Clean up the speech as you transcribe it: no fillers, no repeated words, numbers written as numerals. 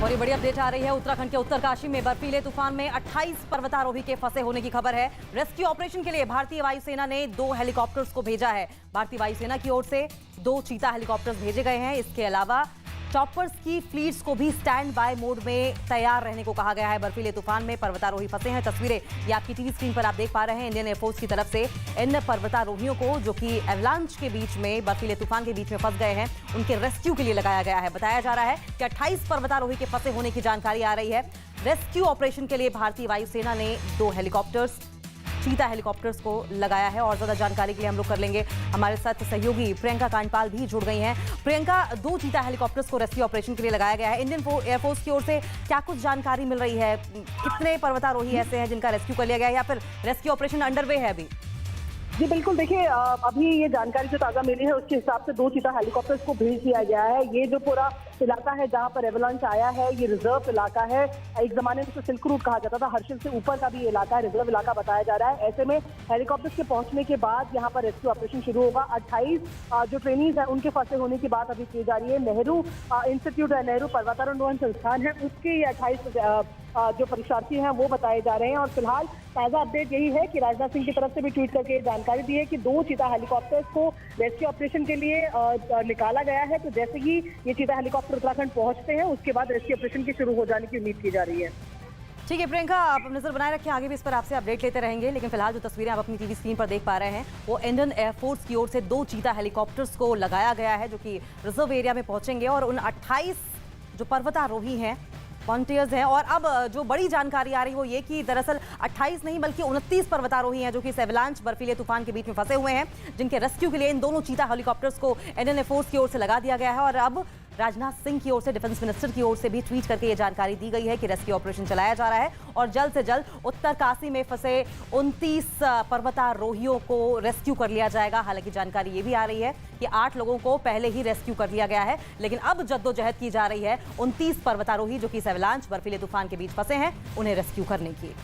और ये बड़ी अपडेट आ रही है। उत्तराखंड के उत्तरकाशी में बर्फीले तूफान में 28 पर्वतारोही के फंसे होने की खबर है। रेस्क्यू ऑपरेशन के लिए भारतीय वायुसेना ने 2 हेलीकॉप्टर्स को भेजा है। भारतीय वायुसेना की ओर से 2 चीता हेलीकॉप्टर्स भेजे गए हैं। इसके अलावा चॉपर्स की फ्लीट्स को भी स्टैंड बाय मोड में तैयार रहने को कहा गया है। बर्फीले तूफान में पर्वतारोही फंसे हैं। तस्वीरें ये आपकी टीवी स्क्रीन पर आप देख पा रहे हैं। इंडियन एयरफोर्स की तरफ से इन पर्वतारोहियों को, जो कि एवलांच के बीच में, बर्फीले तूफान के बीच में फंस गए हैं, उनके रेस्क्यू के लिए लगाया गया है। बताया जा रहा है कि 28 पर्वतारोही के फंसे होने की जानकारी आ रही है। रेस्क्यू ऑपरेशन के लिए भारतीय वायुसेना ने 2 हेलीकॉप्टर्स, चीता हेलीकॉप्टर्स को लगाया है। और ज्यादा जानकारी के लिए हम लोग कर लेंगे, हमारे साथ सहयोगी प्रियंका कांडपाल भी जुड़ गई हैं। प्रियंका, 2 चीता हेलीकॉप्टर्स को रेस्क्यू ऑपरेशन के लिए लगाया गया है। इंडियन एयरफोर्स की ओर से क्या कुछ जानकारी मिल रही है? कितने पर्वतारोही ऐसे हैं जिनका रेस्क्यू कर लिया गया है, या फिर रेस्क्यू ऑपरेशन अंडरवे है अभी? जी बिल्कुल, देखिए अभी ये जानकारी जो ताज़ा मिली है उसके हिसाब से 2 चीता हेलीकॉप्टर्स को भेज दिया गया है। ये जो पूरा इलाका है जहां पर एवलांच आया है, ये रिजर्व इलाका है। एक जमाने में इसे सिल्क रूट कहा जाता था। हर्षिल से ऊपर का भी इलाका है, रिजर्व इलाका बताया जा रहा है। ऐसे में हेलीकॉप्टर्स के पहुंचने के बाद यहाँ पर रेस्क्यू ऑपरेशन शुरू होगा। 28 जो ट्रेनीज है उनके फंसे होने की बात अभी की जा रही है। नेहरू इंस्टीट्यूट है, नेहरू पर्वतारोहण संस्थान है, उसके ये 28 जो परीक्षार्थी हैं वो बताए जा रहे हैं। और फिलहाल ताज़ा अपडेट यही है कि राजनाथ सिंह की तरफ से भी ट्वीट करके जानकारी दी है कि 2 चीता हेलीकॉप्टर्स को रेस्क्यू ऑपरेशन के लिए निकाला गया है। तो जैसे ही ये चीता हेलीकॉप्टर उत्तराखंड पहुंचते हैं उसके बाद रेस्क्यू ऑपरेशन की शुरू हो जाने की उम्मीद की जा रही है। ठीक है प्रियंका, आप नजर बनाए रखें, आगे भी इस पर आपसे अपडेट लेते रहेंगे। लेकिन फिलहाल जो तस्वीरें आप अपनी टीवी स्क्रीन पर देख पा रहे हैं वो इंडियन एयरफोर्स की ओर से 2 चीता हेलीकॉप्टर्स को लगाया गया है, जो कि रिजर्व एरिया में पहुंचेंगे। और उन 28 जो पर्वतारोही हैं, वॉलंटियर्स हैं। और अब जो बड़ी जानकारी आ रही है वो ये कि दरअसल 28 नहीं बल्कि 29 पर्वतारोही हैं जो कि एवलांच बर्फीले तूफान के बीच में फंसे हुए हैं, जिनके रेस्क्यू के लिए इन दोनों चीता हेलीकॉप्टर्स को इंडियन एयरफोर्स की ओर से लगा दिया गया है। और अब राजनाथ सिंह की ओर से, डिफेंस मिनिस्टर की ओर से भी ट्वीट करके ये जानकारी दी गई है कि रेस्क्यू ऑपरेशन चलाया जा रहा है और जल्द से जल्द उत्तरकाशी में फंसे 29 पर्वतारोहियों को रेस्क्यू कर लिया जाएगा। हालांकि जानकारी ये भी आ रही है कि 8 लोगों को पहले ही रेस्क्यू कर लिया गया है, लेकिन अब जद्दोजहद की जा रही है 29 पर्वतारोही जो कि एवलांच बर्फीले तूफान के बीच फंसे हैं, उन्हें रेस्क्यू करने की।